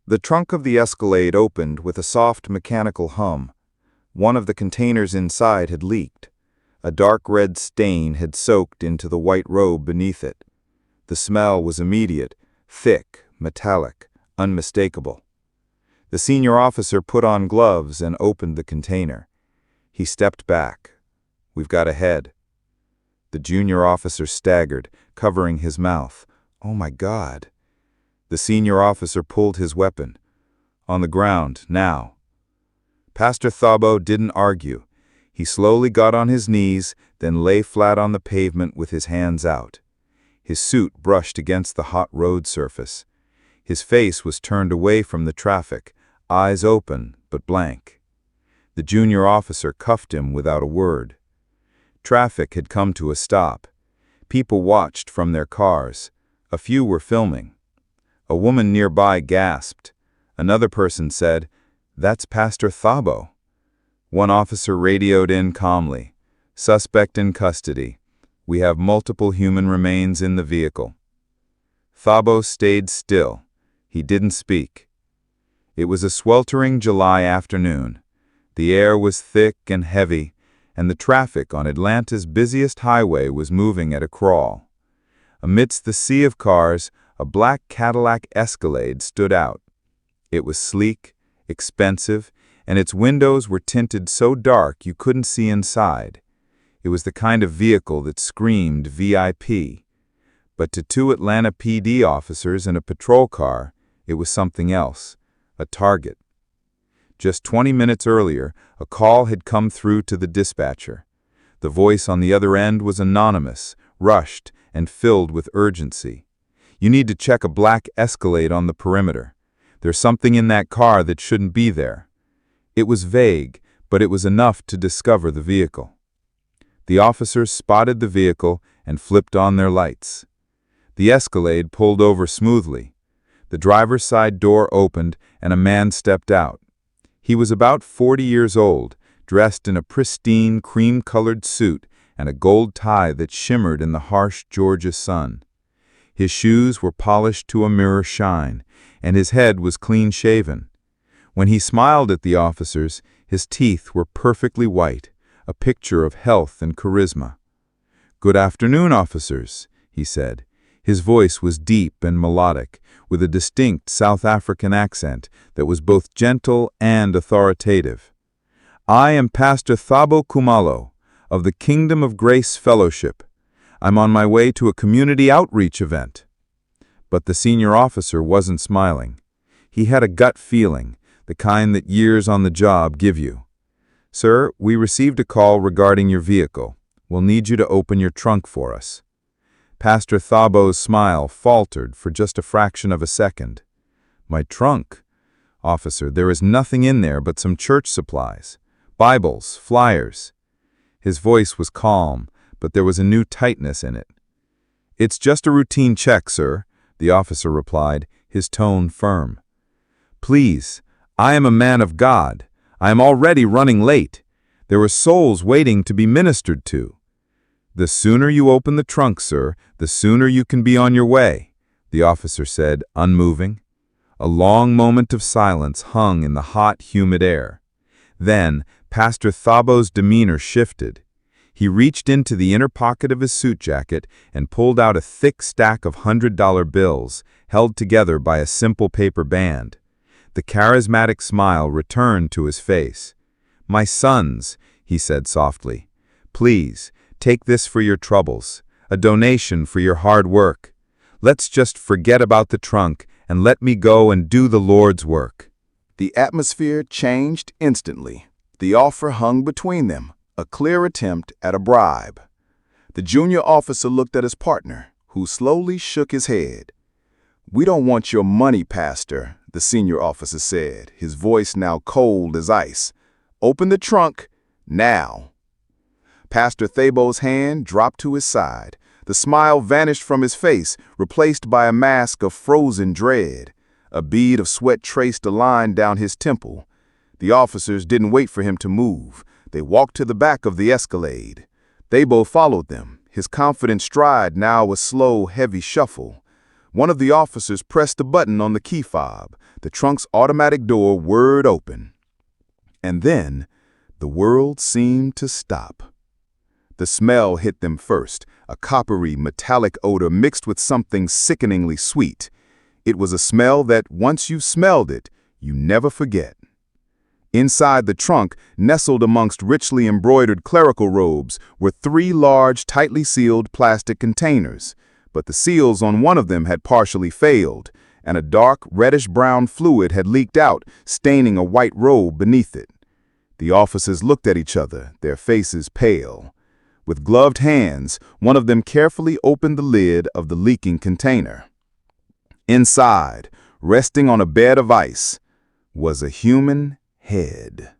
The trunk of the Escalade opened with a soft mechanical hum. One of the containers inside had leaked. A dark red stain had soaked into the white robe beneath it. The smell was immediate, thick, metallic, unmistakable. The senior officer put on gloves and opened the container. He stepped back. "We've got a head." The junior officer staggered, covering his mouth. "Oh my God." The senior officer pulled his weapon. "On the ground, now." Pastor Thabo didn't argue. He slowly got on his knees, then lay flat on the pavement with his hands out. His suit brushed against the hot road surface. His face was turned away from the traffic, eyes open but blank. The junior officer cuffed him without a word. Traffic had come to a stop. People watched from their cars. A few were filming. A woman nearby gasped. Another person said, "That's Pastor Thabo." One officer radioed in calmly, "Suspect in custody. We have multiple human remains in the vehicle." Thabo stayed still. He didn't speak. It was a sweltering July afternoon. The air was thick and heavy, and the traffic on Atlanta's busiest highway was moving at a crawl. Amidst the sea of cars, a black Cadillac Escalade stood out. It was sleek, expensive, and its windows were tinted so dark you couldn't see inside. It was the kind of vehicle that screamed VIP. But to two Atlanta PD officers in a patrol car, it was something else, a target. Just 20 minutes earlier, a call had come through to the dispatcher. The voice on the other end was anonymous, rushed, and filled with urgency. "You need to check a black Escalade on the perimeter. There's something in that car that shouldn't be there." It was vague, but it was enough to discover the vehicle. The officers spotted the vehicle and flipped on their lights. The Escalade pulled over smoothly. The driver's side door opened and a man stepped out. He was about 40 years old, dressed in a pristine cream-colored suit and a gold tie that shimmered in the harsh Georgia sun. His shoes were polished to a mirror shine, and his head was clean-shaven. When he smiled at the officers, his teeth were perfectly white, a picture of health and charisma. "Good afternoon, officers," he said. His voice was deep and melodic, with a distinct South African accent that was both gentle and authoritative. "I am Pastor Thabo Khumalo, of the Kingdom of Grace Fellowship. I'm on my way to a community outreach event." But the senior officer wasn't smiling. He had a gut feeling, the kind that years on the job give you. "Sir, we received a call regarding your vehicle. We'll need you to open your trunk for us." Pastor Thabo's smile faltered for just a fraction of a second. "My trunk? Officer, there is nothing in there but some church supplies. Bibles, flyers." His voice was calm, but there was a new tightness in it. "It's just a routine check, sir," the officer replied, his tone firm. "Please, I am a man of God. I am already running late. There are souls waiting to be ministered to." "The sooner you open the trunk, sir, the sooner you can be on your way," the officer said, unmoving. A long moment of silence hung in the hot, humid air. Then, Pastor Thabo's demeanor shifted. He reached into the inner pocket of his suit jacket and pulled out a thick stack of $100 bills, held together by a simple paper band. The charismatic smile returned to his face. "My sons," he said softly, "please, take this for your troubles, a donation for your hard work. Let's just forget about the trunk and let me go and do the Lord's work." The atmosphere changed instantly. The offer hung between them, a clear attempt at a bribe. The junior officer looked at his partner, who slowly shook his head. "We don't want your money, Pastor," the senior officer said, his voice now cold as ice. "Open the trunk, now." Pastor Thabo's hand dropped to his side. The smile vanished from his face, replaced by a mask of frozen dread. A bead of sweat traced a line down his temple. The officers didn't wait for him to move. They walked to the back of the Escalade. Thabo followed them, his confident stride now a slow, heavy shuffle. One of the officers pressed a button on the key fob. The trunk's automatic door whirred open. And then, the world seemed to stop. The smell hit them first, a coppery, metallic odor mixed with something sickeningly sweet. It was a smell that, once you've smelled it, you never forget. Inside the trunk, nestled amongst richly embroidered clerical robes, were 3 large, tightly sealed plastic containers, but the seals on one of them had partially failed, and a dark, reddish-brown fluid had leaked out, staining a white robe beneath it. The officers looked at each other, their faces pale. With gloved hands, one of them carefully opened the lid of the leaking container. Inside, resting on a bed of ice, was a human head.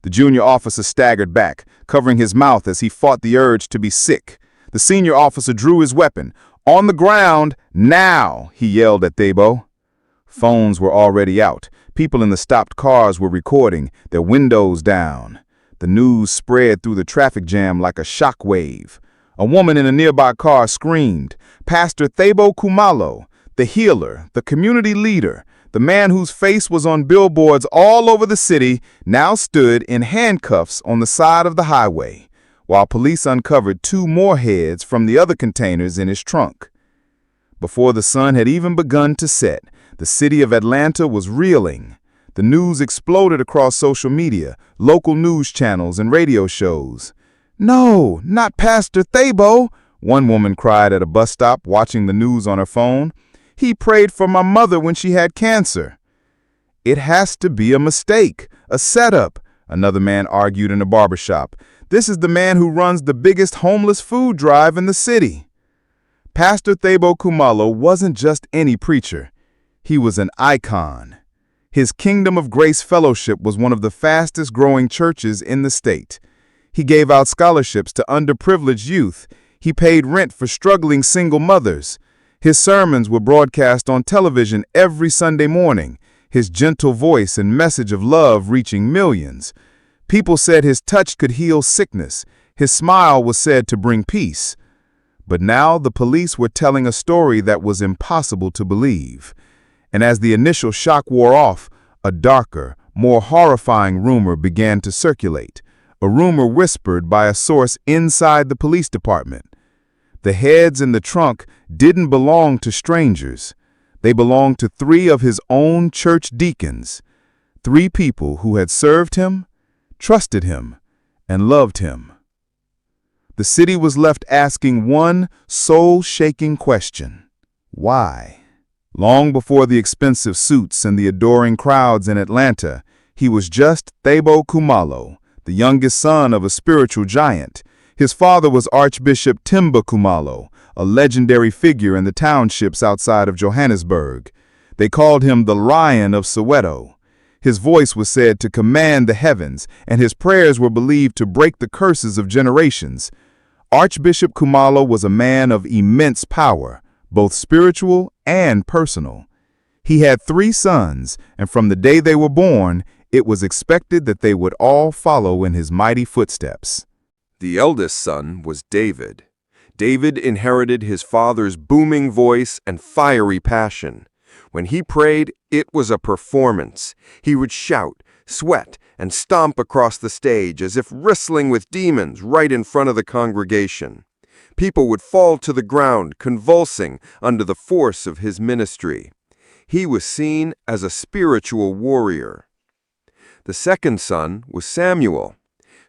The junior officer staggered back, covering his mouth as he fought the urge to be sick. The senior officer drew his weapon. "On the ground, now!" he yelled at Thabo. Phones were already out. People in the stopped cars were recording, their windows down. The news spread through the traffic jam like a shock wave. A woman in a nearby car screamed. Pastor Thabo Khumalo, the healer, the community leader, the man whose face was on billboards all over the city, now stood in handcuffs on the side of the highway, while police uncovered 2 more heads from the other containers in his trunk. Before the sun had even begun to set, the city of Atlanta was reeling. The news exploded across social media, local news channels, and radio shows. "No, not Pastor Thabo," one woman cried at a bus stop watching the news on her phone. "He prayed for my mother when she had cancer." "It has to be a mistake, a setup," another man argued in a barbershop. "This is the man who runs the biggest homeless food drive in the city." Pastor Thabo Khumalo wasn't just any preacher. He was an icon. His Kingdom of Grace Fellowship was one of the fastest growing churches in the state. He gave out scholarships to underprivileged youth. He paid rent for struggling single mothers. His sermons were broadcast on television every Sunday morning, his gentle voice and message of love reaching millions. People said his touch could heal sickness. His smile was said to bring peace. But now the police were telling a story that was impossible to believe. And as the initial shock wore off, a darker, more horrifying rumor began to circulate, a rumor whispered by a source inside the police department. The heads in the trunk didn't belong to strangers. They belonged to 3 of his own church deacons, 3 people who had served him, trusted him, and loved him. The city was left asking one soul-shaking question: why? Long before the expensive suits and the adoring crowds in Atlanta, he was just Thabo Khumalo, the youngest son of a spiritual giant. His father was Archbishop Timba Khumalo, a legendary figure in the townships outside of Johannesburg. They called him the Lion of Soweto. His voice was said to command the heavens, and his prayers were believed to break the curses of generations. Archbishop Khumalo was a man of immense power, both spiritual and personal. He had 3 sons, and from the day they were born, it was expected that they would all follow in his mighty footsteps. The eldest son was David. David inherited his father's booming voice and fiery passion. When he prayed, it was a performance. He would shout, sweat, and stomp across the stage as if wrestling with demons right in front of the congregation. People would fall to the ground, convulsing under the force of his ministry. He was seen as a spiritual warrior. The second son was Samuel.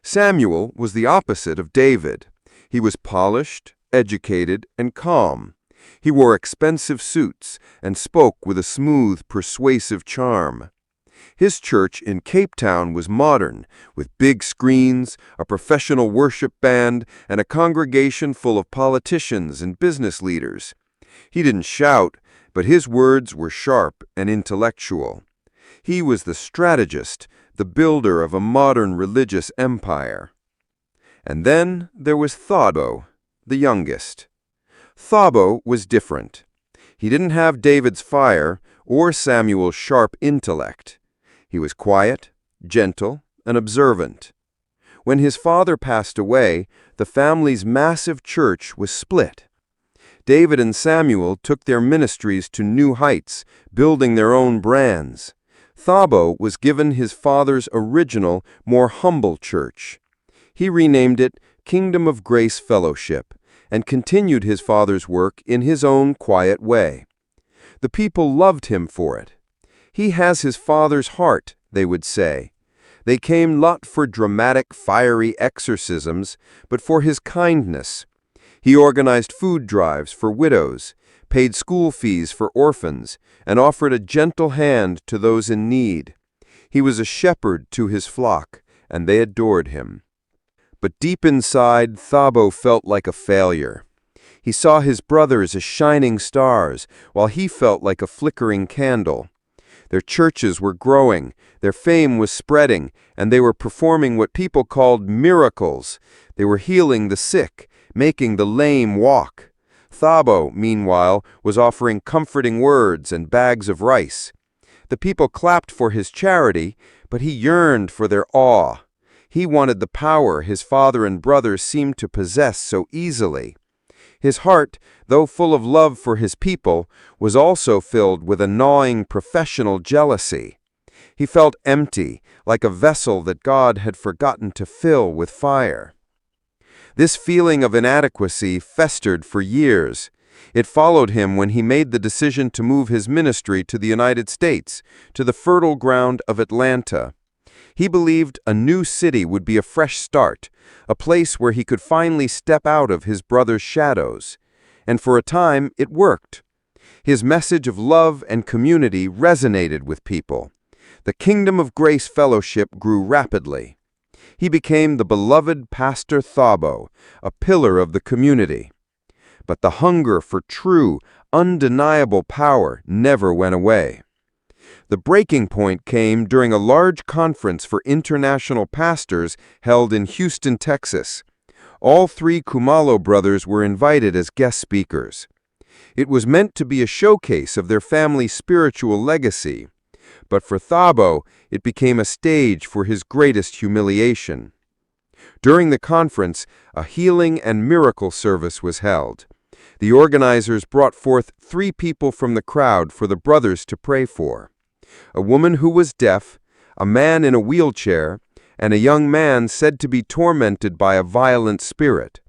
Samuel was the opposite of David. He was polished, educated, and calm. He wore expensive suits and spoke with a smooth, persuasive charm. His church in Cape Town was modern, with big screens, a professional worship band, and a congregation full of politicians and business leaders. He didn't shout, but his words were sharp and intellectual. He was the strategist, the builder of a modern religious empire. And then there was Thabo, the youngest. Thabo was different. He didn't have David's fire or Samuel's sharp intellect. He was quiet, gentle, and observant. When his father passed away, the family's massive church was split. David and Samuel took their ministries to new heights, building their own brands. Thabo was given his father's original, more humble church. He renamed it Kingdom of Grace Fellowship and continued his father's work in his own quiet way. The people loved him for it. "He has his father's heart," they would say. They came not for dramatic, fiery exorcisms, but for his kindness. He organized food drives for widows, paid school fees for orphans, and offered a gentle hand to those in need. He was a shepherd to his flock, and they adored him. But deep inside, Thabo felt like a failure. He saw his brothers as shining stars, while he felt like a flickering candle. Their churches were growing, their fame was spreading, and they were performing what people called miracles. They were healing the sick, making the lame walk. Thabo, meanwhile, was offering comforting words and bags of rice. The people clapped for his charity, but he yearned for their awe. He wanted the power his father and brothers seemed to possess so easily. His heart, though full of love for his people, was also filled with a gnawing professional jealousy. He felt empty, like a vessel that God had forgotten to fill with fire. This feeling of inadequacy festered for years. It followed him when he made the decision to move his ministry to the United States, to the fertile ground of Atlanta. He believed a new city would be a fresh start, a place where he could finally step out of his brother's shadows. And for a time, it worked. His message of love and community resonated with people. The Kingdom of Grace Fellowship grew rapidly. He became the beloved Pastor Thabo, a pillar of the community. But the hunger for true, undeniable power never went away. The breaking point came during a large conference for international pastors held in Houston, Texas. All three Kumalo brothers were invited as guest speakers. It was meant to be a showcase of their family's spiritual legacy. But for Thabo, it became a stage for his greatest humiliation. During the conference, a healing and miracle service was held. The organizers brought forth 3 people from the crowd for the brothers to pray for: a woman who was deaf, a man in a wheelchair, and a young man said to be tormented by a violent spirit.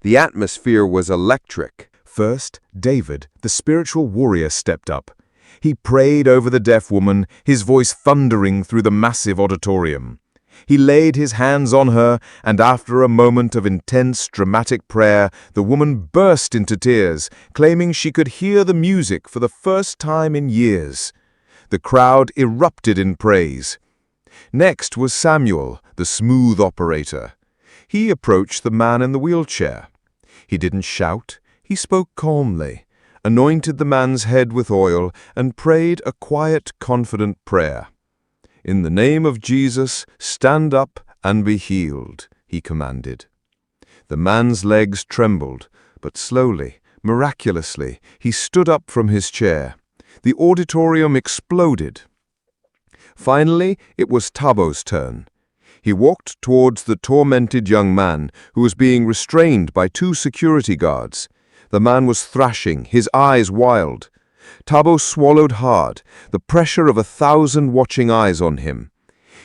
The atmosphere was electric. First, David, the spiritual warrior, stepped up. He prayed over the deaf woman, his voice thundering through the massive auditorium. He laid his hands on her, and after a moment of intense, dramatic prayer, the woman burst into tears, claiming she could hear the music for the first time in years. The crowd erupted in praise. Next was Samuel, the smooth operator. He approached the man in the wheelchair. He didn't shout, he spoke calmly, anointed the man's head with oil, and prayed a quiet, confident prayer. "In the name of Jesus, stand up and be healed," he commanded. The man's legs trembled, but slowly, miraculously, he stood up from his chair. The auditorium exploded. Finally, it was Thabo's turn. He walked towards the tormented young man who was being restrained by 2 security guards. The man was thrashing, his eyes wild. Thabo swallowed hard, the pressure of 1,000 watching eyes on him.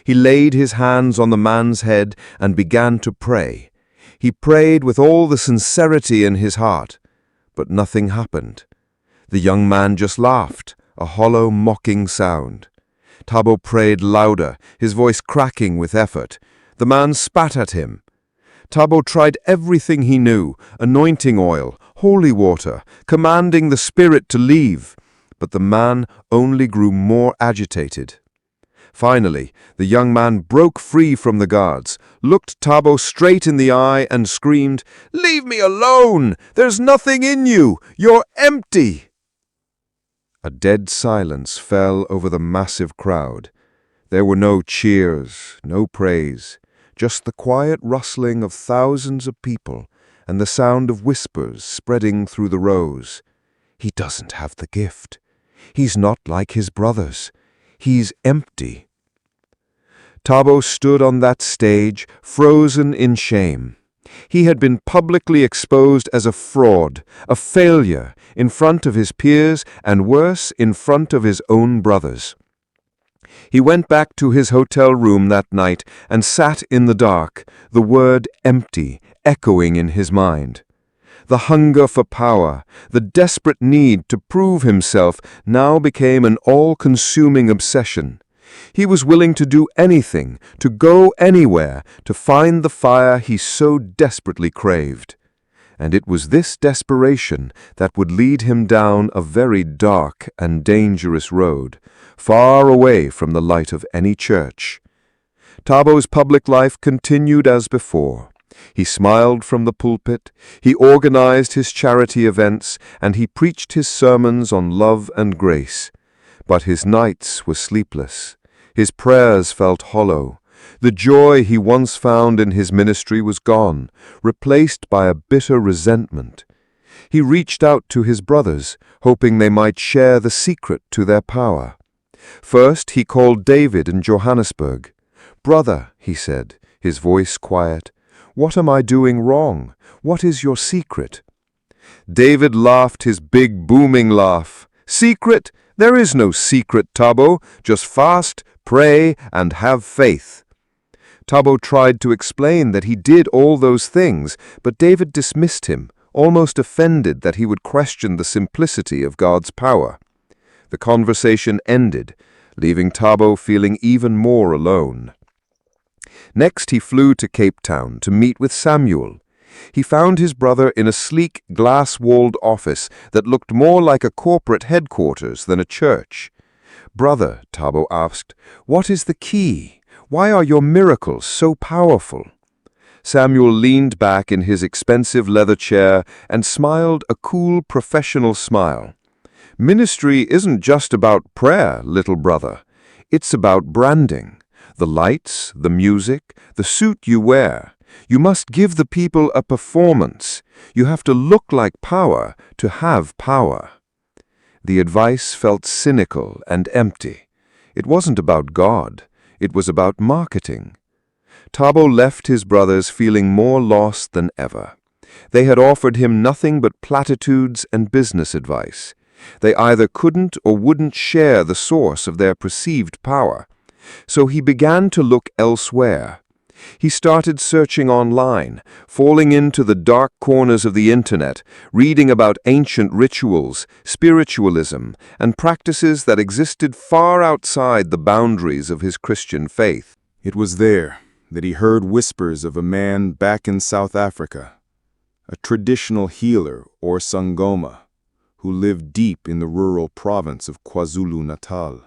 He laid his hands on the man's head and began to pray. He prayed with all the sincerity in his heart, but nothing happened. The young man just laughed, a hollow, mocking sound. Thabo prayed louder, his voice cracking with effort. The man spat at him. Thabo tried everything he knew, anointing oil, holy water, commanding the spirit to leave, but the man only grew more agitated. Finally, the young man broke free from the guards, looked Thabo straight in the eye and screamed, "Leave me alone! There's nothing in you! You're empty!" A dead silence fell over the massive crowd. There were no cheers, no praise, just the quiet rustling of thousands of people and the sound of whispers spreading through the rows. "He doesn't have the gift. He's not like his brothers. He's empty." Thabo stood on that stage, frozen in shame. He had been publicly exposed as a fraud, a failure, in front of his peers and worse, in front of his own brothers. He went back to his hotel room that night and sat in the dark, the word empty echoing in his mind. The hunger for power, the desperate need to prove himself now became an all-consuming obsession. He was willing to do anything, to go anywhere, to find the fire he so desperately craved. And it was this desperation that would lead him down a very dark and dangerous road, far away from the light of any church. Thabo's public life continued as before. He smiled from the pulpit, he organized his charity events, and he preached his sermons on love and grace. But his nights were sleepless. His prayers felt hollow. The joy he once found in his ministry was gone, replaced by a bitter resentment. He reached out to his brothers, hoping they might share the secret to their power. First, he called David in Johannesburg. "Brother," he said, his voice quiet, "what am I doing wrong? What is your secret?" David laughed his big booming laugh. "Secret? There is no secret, Thabo. Just fast, pray, and have faith." Thabo tried to explain that he did all those things, but David dismissed him, almost offended that he would question the simplicity of God's power. The conversation ended, leaving Thabo feeling even more alone. Next he flew to Cape Town to meet with Samuel. He found his brother in a sleek, glass-walled office that looked more like a corporate headquarters than a church. "Brother," Thabo asked, "what is the key? Why are your miracles so powerful?" Samuel leaned back in his expensive leather chair and smiled a cool, professional smile. "Ministry isn't just about prayer, little brother. It's about branding. The lights, the music, the suit you wear. You must give the people a performance. You have to look like power to have power." The advice felt cynical and empty. It wasn't about God. It was about marketing. Thabo left his brothers feeling more lost than ever. They had offered him nothing but platitudes and business advice. They either couldn't or wouldn't share the source of their perceived power. So he began to look elsewhere. He started searching online, falling into the dark corners of the internet, reading about ancient rituals, spiritualism, and practices that existed far outside the boundaries of his Christian faith. It was there that he heard whispers of a man back in South Africa, a traditional healer or sangoma, who lived deep in the rural province of KwaZulu-Natal.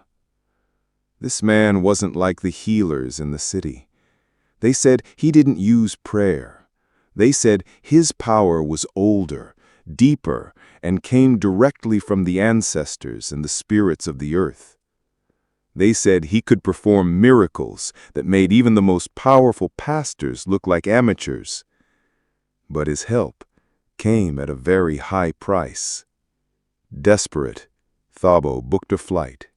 This man wasn't like the healers in the city. They said he didn't use prayer. They said his power was older, deeper, and came directly from the ancestors and the spirits of the earth. They said he could perform miracles that made even the most powerful pastors look like amateurs. But his help came at a very high price. Desperate, Thabo booked a flight.